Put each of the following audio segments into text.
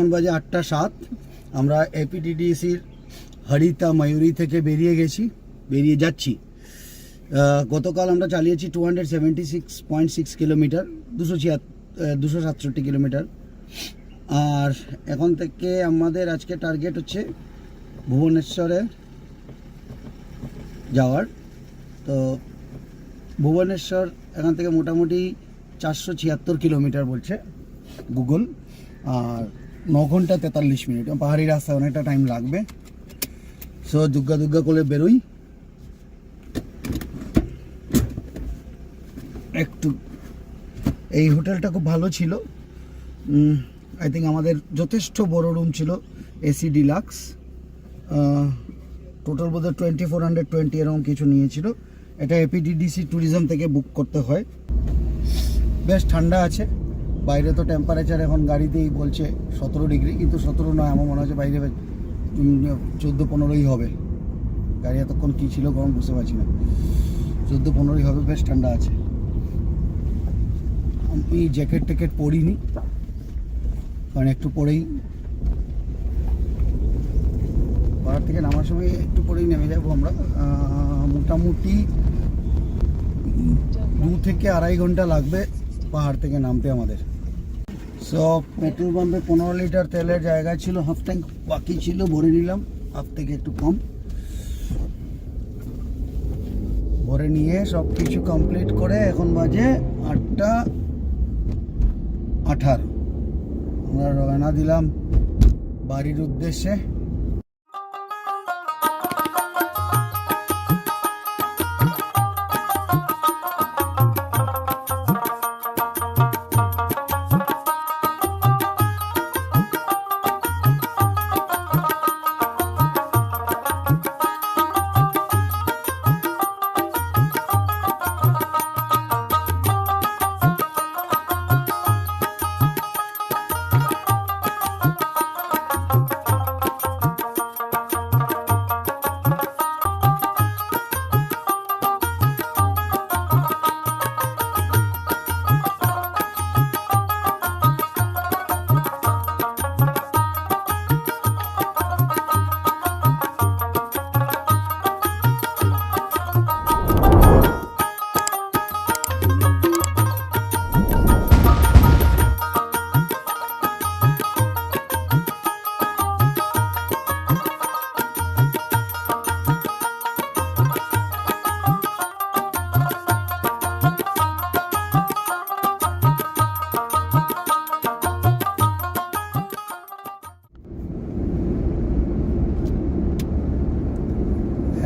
এখন বাজে 8:07। আমরা এপিডিডিসির হরিতা ময়ূরী থেকে বেরিয়ে যাচ্ছি। গতকাল আমরা চালিয়েছি 276.6 কিলোমিটার, 267 কিলোমিটার। আর এখন থেকে আমাদের আজকে টার্গেট হচ্ছে ভুবনেশ্বরে যাওয়ার। তো ভুবনেশ্বর এখান থেকে মোটামুটি 476 কিলোমিটার বলছে গুগল, আর 9 ঘন্টা 43 মিনিট। পাহাড়ি রাস্তায় অনেকটা টাইম লাগবে। সো দুগ্গা করে বেরোই। একটু এই হোটেলটা খুব ভালো ছিল। আই থিঙ্ক আমাদের যথেষ্ট বড় রুম ছিল, এসি ডিলাক্স। টোটাল বোধহয় 2420 এরকম কিছু নিয়েছিল। এটা এপিডিডিসি ট্যুরিজম থেকে বুক করতে হয়। বেশ ঠান্ডা আছে বাইরে। তো টেম্পারেচার এখন গাড়িতেই বলছে 17 ডিগ্রি, কিন্তু 17 নয়, আমার মনে হচ্ছে বাইরে 14-15ই হবে। গাড়ি এতক্ষণ কী ছিল গরম বুঝতে পারছি না। 14-15ই হবে। বেশ ঠান্ডা আছে। আমি জ্যাকেট পরিনি, কারণ একটু পরেই পাহাড় থেকে নামার সময় একটু পরেই নেমে যাবো আমরা। মোটামুটি 2 থেকে 2.5 ঘন্টা লাগবে পাহাড় থেকে নামতে আমাদের। সব পেট্রোল পাম্পে 15 লিটার তেলের জায়গা ছিল, হাফ ট্যাঙ্ক বাকি ছিল, ভরে নিলাম। হাফ থেকে একটু কম ভরে নিয়ে সব কিছু কমপ্লিট করে এখন বাজে 8:18। আমরা রওনা দিলাম বাড়ির উদ্দেশ্যে।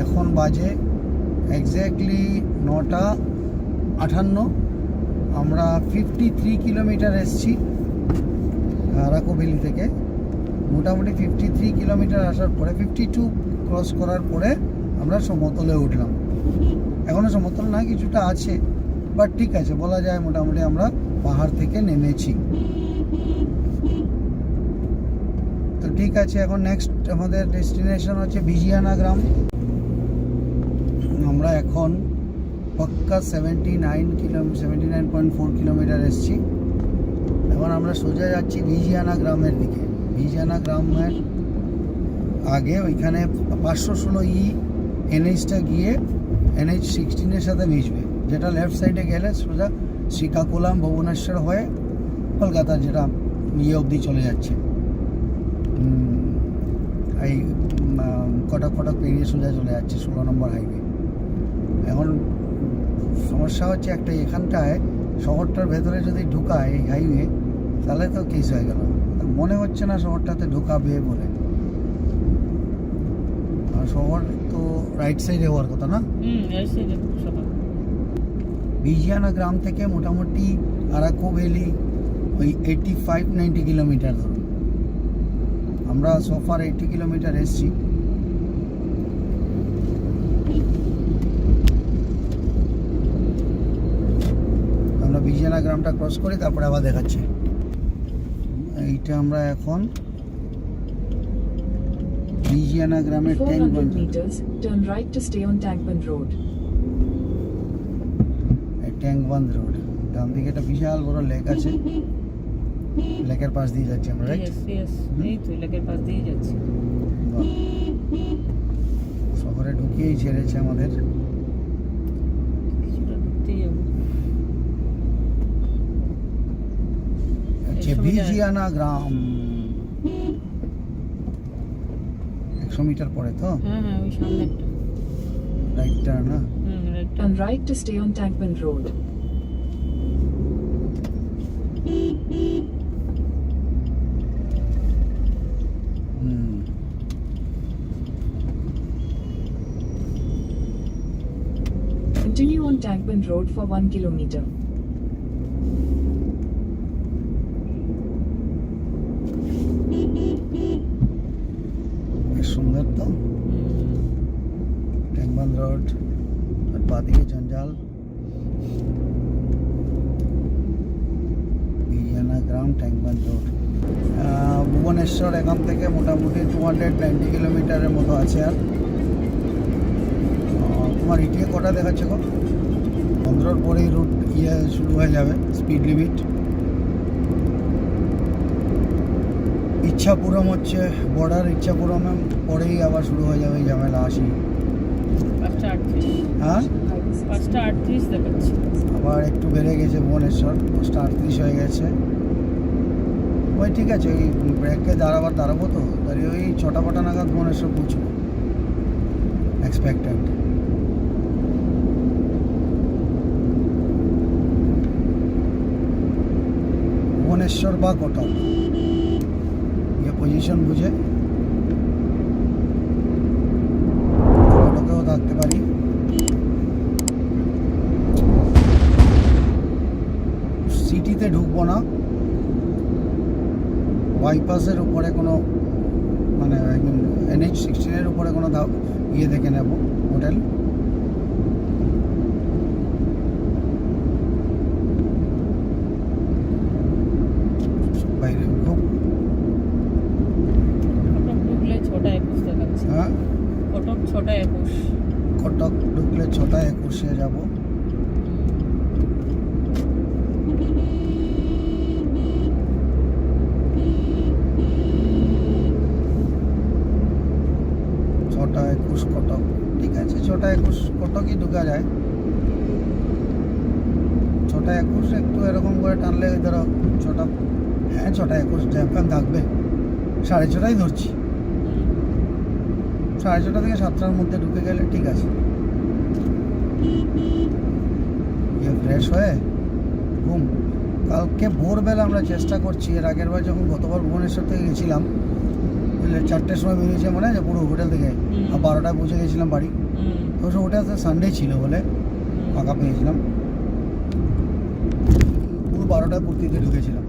এখন বাজে এক্স্যাক্টলি 9:58। আমরা 53 কিলোমিটার এসছি আরাকু ভ্যালি থেকে। মোটামুটি 53 কিলোমিটার আসার পরে 52 ক্রস করার পরে আমরা সমতলে উঠলাম। এখনও সমতল না, কিছুটা আছে, বাট ঠিক আছে, বলা যায় মোটামুটি আমরা পাহাড় থেকে নেমেছি। তো ঠিক আছে, এখন নেক্সট আমাদের ডেস্টিনেশন হচ্ছে বিজিয়ানা গ্রাম। আমরা এখন পাক্কা 79.4 কিলোমিটার এসছি। এখন আমরা সোজা যাচ্ছি ভিজিয়ানা গ্রামের দিকে। ভিজিয়ানা গ্রামের আগে ওইখানে 516 এনএইচটা গিয়ে NH-16 সাথে মিশবে, যেটা লেফট সাইডে গেলে সোজা শ্রীকাকুলাম ভুবনেশ্বর হয়ে কলকাতা যেটা অবধি চলে যাচ্ছে। এই কটক পেরিয়ে সোজা চলে যাচ্ছে 16 নম্বর হাইওয়ে। এখন সমস্যা হচ্ছে একটা, এখানটায় শহরটার ভেতরে যদি ঢুকায় এই হাইওয়ে, তাহলে তো কেস হয়ে গেল। মনে হচ্ছে না শহরটাতে ঢুকাবে বলে। আর শহর তো রাইট সাইডে হওয়ার কথা না। বিজিয়ানা গ্রাম থেকে মোটামুটি আরাকু ভ্যালি ওই 85-90 কিলোমিটার ধরুন। আমরা সোফার 80 কিলোমিটার এসছি। আমরা বিজিয়ানা গ্রামটা ক্রস করি, তারপরে আবার দেখাচ্ছি। এইটা আমরা এখন বিজিয়ানা গ্রামের ট্যাঙ্কবন্দ রোড। ডান দিকে একটা বিশাল বড় লেক আছে, লেকের পাশ দিয়ে যাচ্ছি আমরা, রাইট? ইয়েস এই তো লেকের পাশ দিয়ে যাচ্ছি। শহরে ঢুকিয়েই ছেড়েছে আমাদের। কিছুটা ঢুকতেই যাবো। ভিজিয়ানা গ্রাম 100 মিটার পরে তো, হ্যাঁ ওই সামনে একটা রাইট টার্ন না? Right. Turn right to stay on Tankman Road. Continue on Tankman Road for 1 kilometer. বেশ সুন্দর তো ট্যাংবান রোড, আর বাদিকে জঞ্জাল। ভিজিয়ানা গ্রাম ট্যাংবান রোড। ভুবনেশ্বর এখান থেকে মোটামুটি 290 কিলোমিটারের মতো আছে। আর তোমার ইটিএ কটা দেখাচ্ছে গো? 15 পরেই রুট শুরু হয়ে যাবে, স্পিড লিমিট। ইচ্ছাপুরম হচ্ছে বর্ডার, ইচ্ছাপুরমে পরেই আবার শুরু হয়ে যাবে এই ঝামেলা। 80 হ্যাঁ 5:38 দেখাচ্ছি। আবার একটু বেড়ে গেছে ভুবনেশ্বর, 5:38 হয়ে গেছে। ওই ঠিক আছে, ওই ব্রেককে দাঁড়াবো তো, দাঁড়িয়ে ওই 6টা নাগাদ ভুবনেশ্বর পৌঁছবো এক্সপেক্টেড। ভুবনেশ্বর বা কটক পজিশন বুঝে কটকেও থাকতে পারি। সিটিতে ঢুকবো না, বাইপাসের উপরে কোনো মানে NH16 উপরে কোনো ইয়ে দেখে নেব, হোটেল। বাইরে খুব হ্যাঁ কটক 6:21। কটক ঢুকলে 6:21 যাব। কটক ঠিক আছে, 6:21 কটকই ঢুকা যায়। 6:21 একটু এরকম করে টানলে ধরো 6:21 জ্যাম থাকবে। 6:30 ধরছি, 6:30 থেকে 7টার মধ্যে ঢুকে গেলে ঠিক আছে। ফ্রেশ হয়ে ঘুম। কালকে ভোরবেলা আমরা চেষ্টা করছি, এর আগের বার যখন গতবার ভুবনেশ্বর থেকে গেছিলাম 4টের সময় বেরিয়েছে মনে হয়, পুরো হোটেল থেকে, আর 12টায় পৌঁছে গেছিলাম বাড়ি। তো ওটা সানডে ছিল বলে ফাঁকা পেয়েছিলাম, পুরো 12টায় পূর্তিতে ঢুকেছিলাম।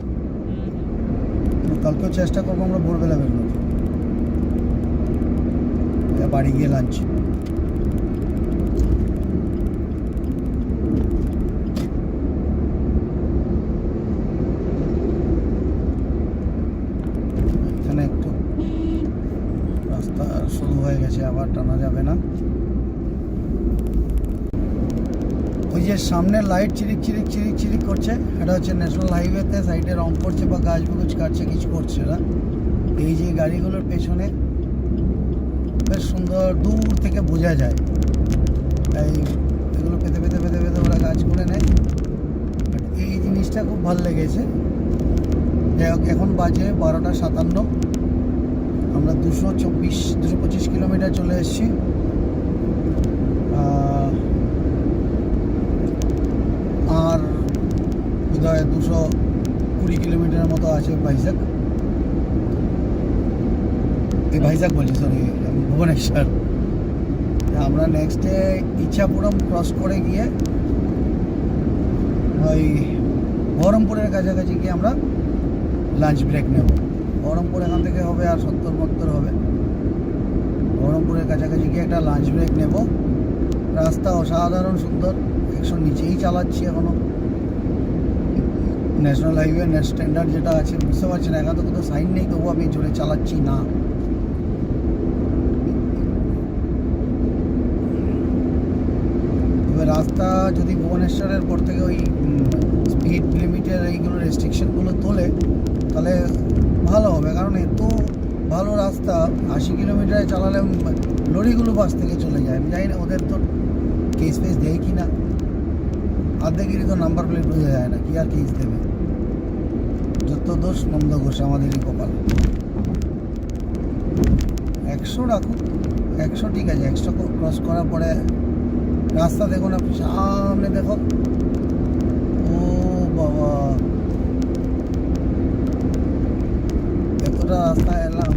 কালকেও চেষ্টা করবো আমরা ভোরবেলা বেরোনো, বাড়ি গিয়ে লাঞ্চ। এখানে একটু রাস্তা শুরু হয়ে গেছে, আবার টানা যাবে না। ওই যে সামনে লাইট চিরিক করছে, এটা হচ্ছে ন্যাশনাল হাইওয়েতে সাইডে রং করছে বা গাছ বুগুজ কাটছে, কিছু করছে না। এই যে গাড়িগুলোর পেছনে বেশ সুন্দর দূর থেকে বোঝা যায়, তাই এগুলো পেতে ওরা কাজ করে নেয়। বাট এই জিনিসটা খুব ভালো লেগেছে। যাই হোক, এখন বাজে 12:57, আমরা 225 কিলোমিটার চলে এসেছি। আর বোধহয় 220 কিলোমিটারের মতো আছে ভাইজাগ। ভাইজাগ বলছি, সরি, ভুবনেশ্বর। আমরা নেক্সট ডে ইচ্ছাপুরম ক্রস করে গিয়ে ওই বহরমপুরের কাছাকাছি গিয়ে আমরা লাঞ্চ ব্রেক নেব। বহরমপুর এখান থেকে হবে আর 70-72 হবে। বহরমপুরের কাছাকাছি গিয়ে একটা লাঞ্চ ব্রেক নেব। রাস্তা অসাধারণ সুন্দর, 100 নিচেই চালাচ্ছি এখনো। ন্যাশনাল হাইওয়ে নেট স্ট্যান্ডার্ড যেটা আছে, বুঝতে পারছি না, এখানে তো কোথাও সাইন নেই, তবু আমি জোরে চালাচ্ছি না। তবে রাস্তা যদি ভুবনেশ্বরের পর থেকে ওই স্পিড লিমিটের এইগুলো রেস্ট্রিকশনগুলো তোলে, তাহলে ভালো হবে, কারণ এত ভালো রাস্তা 80 কিলোমিটারে চালালে লরিগুলো বাস থেকে চলে যায়। আমি জানি না ওদের তো কেস ফেস দেয় কি না, আর্ধেকেরই তো নাম্বার প্লেট বোঝা যায় না, কি আর কেস দেবে। যত দোষ নন্দ ঘোষ, আমাদেরই কপাল। 100 রাখুন, 100 ঠিক আছে। 100 ক্রস করার পরে রাস্তা দেখো না, সামনে দেখো, ও বাবা এতটা রাস্তা এলাম।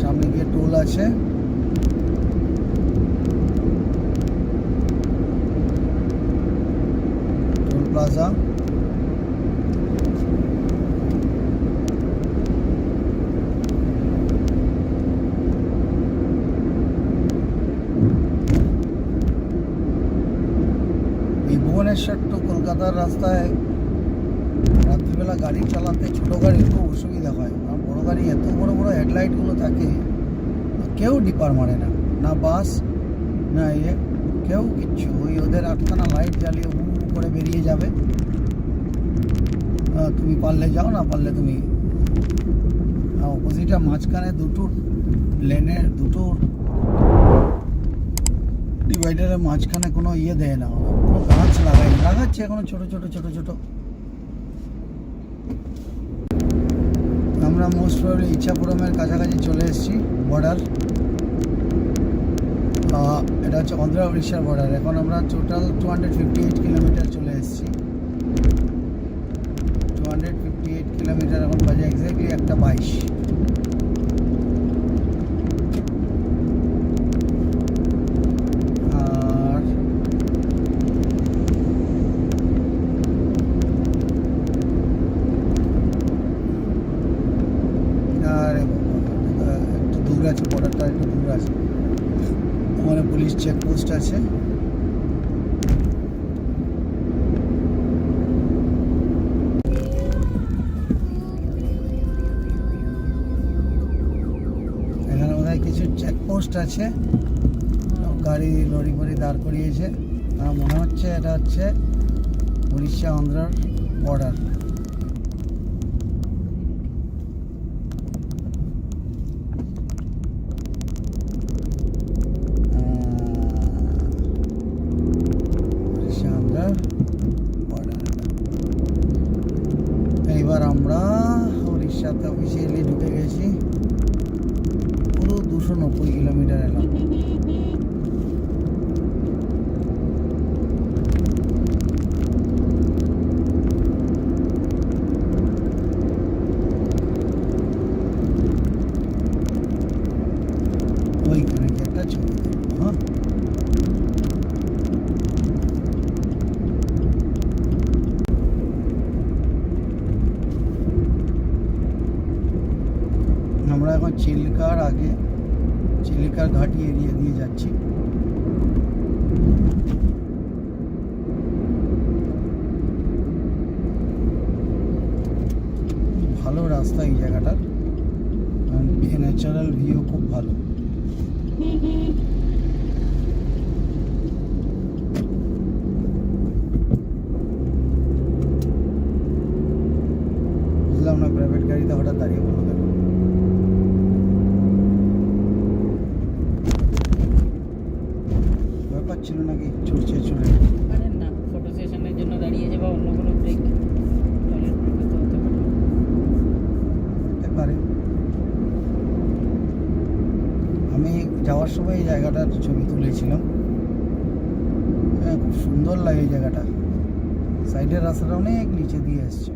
সামনে গিয়ে টোল আছে, টোল প্লাজা। এই ভুবনেশ্বর টু কলকাতার রাস্তায় রাত্রিবেলা গাড়ি চালাতে ছোটো গাড়ির খুব অসুবিধা হয়। আর বড়ো গাড়ি এত বড় বড় হেডলাইটগুলো থাকে, কেউ ডিপার মারে না, না বাস না কেউ কিচ্ছু। ওই ওদের 8খানা লাইট জ্বালিয়ে হু হু করে বেরিয়ে যাবে। তুমি পারলে যাও, না পারলে তুমি অপোজিটে মাঝখানে দুটো লেনের দুটো ডিভাইডারের মাঝখানে কোনো দেয় না, কোনো গাছ লাগাচ্ছে এখনো ছোট ছোট ছোট ছোট। আমরা মোস্ট প্রবলি ইচ্ছাপুরমের কাছাকাছি চলে এসেছি, বর্ডার। এটা হচ্ছে অন্ধ্র উড়িষ্যার বর্ডার। এখন আমরা টোটাল 258 কিলোমিটার চলে এসেছি। 258 কিলোমিটার, এখন বাজে এক্স্যাক্টলি 1:22। একটু দূর আছে, বর্ডারটা একটু দূর আছে, ওখানে পুলিশ চেকপোস্ট আছে। এখানে বোধহয় কিছু চেকপোস্ট আছে, গাড়ি লরি ফরি দাঁড় করিয়েছে। আমার মনে হচ্ছে এটা হচ্ছে উড়িষ্যা অন্ধ্রার বর্ডার। এইবার আমরা উড়িষ্যাতে অফিসিয়ালি ঢুকে গেছি। পুরো 290 কিলোমিটার এলাম। ওইখানে কি একটা ছবি দেখবো, হ্যাঁ। আমরা এখন চিল্কার আগে, চিল্কার ঘাটি এরিয়া দিয়ে যাচ্ছি। ভালো রাস্তা এই জায়গাটার, ন্যাচারাল ভিউ খুব ভালো। বুঝলাম না, প্রাইভেট গাড়িতে হঠাৎ দাঁড়িয়ে পড়লো কেন? ব্যাপার ছিল নাকি ছুটছে চলে? আরে না, ফটো সেশনের জন্য দাঁড়িয়েছে বা অন্য কোনো ব্রেক, টয়লেট ব্রেকে তো হতে পারে। হতে পারে। আমি যাওয়ার সময় এই জায়গাটার ছবি তুলেছিলাম। হ্যাঁ, খুব সুন্দর লাগে এই জায়গাটা। সাইডের রাস্তাটা অনেক নিচে দিয়ে আসছে।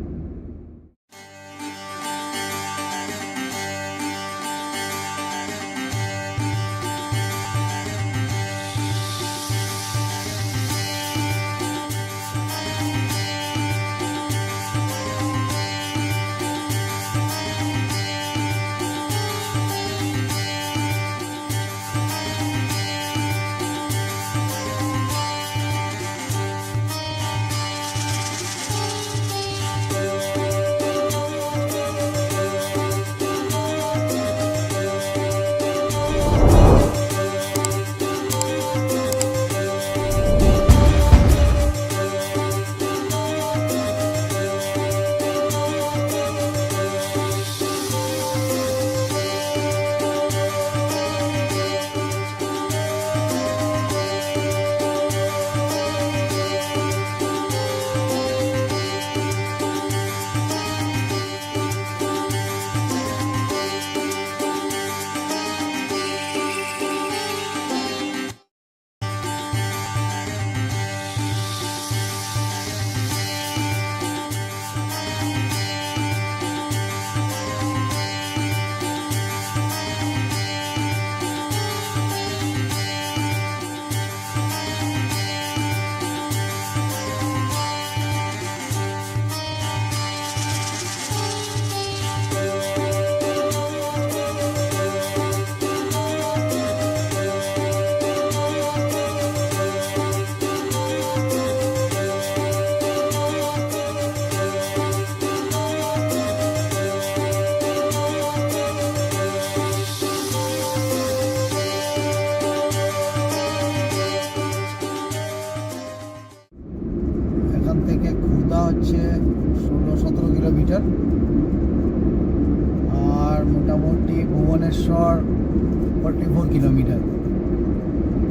44 কিলোমিটার।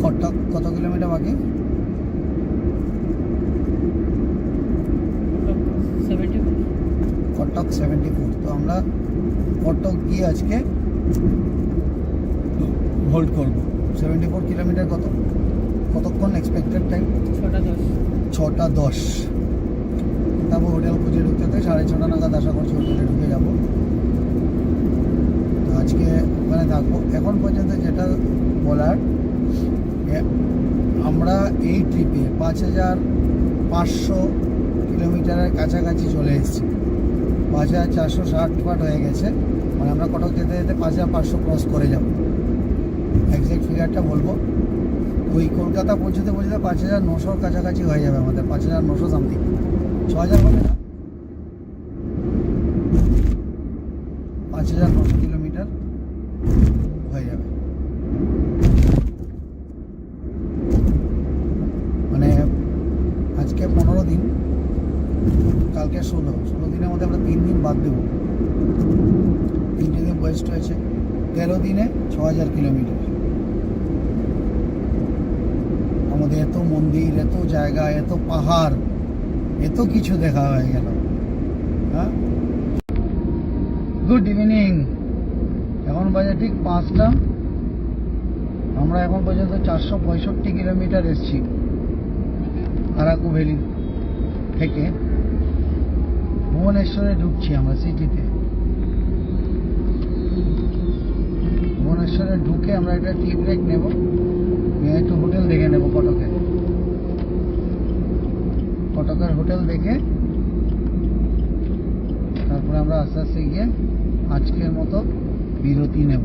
কটক কত কিলোমিটার বাকি? 74। কটক 74। তো আমরা কটক গিয়ে আজকে হোল্ড করব। 74 কিলোমিটার কতক্ষণ এক্সপেক্টেড টাইম? 6:10। 6:10। তারপর হোটেল খুঁজে ঢুকতে 6:30 নাগাদ আশা করছি হোটেলে ঢুকে যাব। তো আজকে ওখানে থাকবো। এখন পর্যন্ত যেটা বলার, আমরা এই ট্রিপে 5,500 কিলোমিটারের কাছাকাছি চলে এসেছি। 5,460 হয়ে গেছে, মানে আমরা কটক যেতে যেতে 5,500 ক্রস করে যাব। এক্সাক্ট ফিগারটা বলবো, ওই কলকাতা পৌঁছতে 5,900 কাছাকাছি হয়ে যাবে আমাদের, 5,900 সামথিং। 6,000 হবে না, 5,900 কিলোমিটার হয়ে যাবে। মানে আজকে 15 দিন, কালকে 16 দিনের মধ্যে আমরা 3 দিন বাদ দেবো। 3 দিন ওয়েস্ট হয়েছে, 13 দিনে 6,000 কিলোমিটার। আমাদের এত মন্দির, এত জায়গা, এত পাহাড়, এত কিছু দেখা হয়ে গেল। হ্যাঁ, গুড ইভিনিং। এখন বাজে ঠিক 5টা। আমরা এখন পর্যন্ত 465 কিলোমিটার এসেছি আরাকু ভ্যালি থেকে। ভুবনেশ্বরে ঢুকছি আমরা সিটিতে। ভুবনেশ্বরে ঢুকে আমরা একটা টি ব্রেক নেব, একটু হোটেল দেখে নেব কটকের হোটেল দেখে তারপরে আমরা আস্তে আস্তে গিয়ে আজকের মতো বিরতি নেব।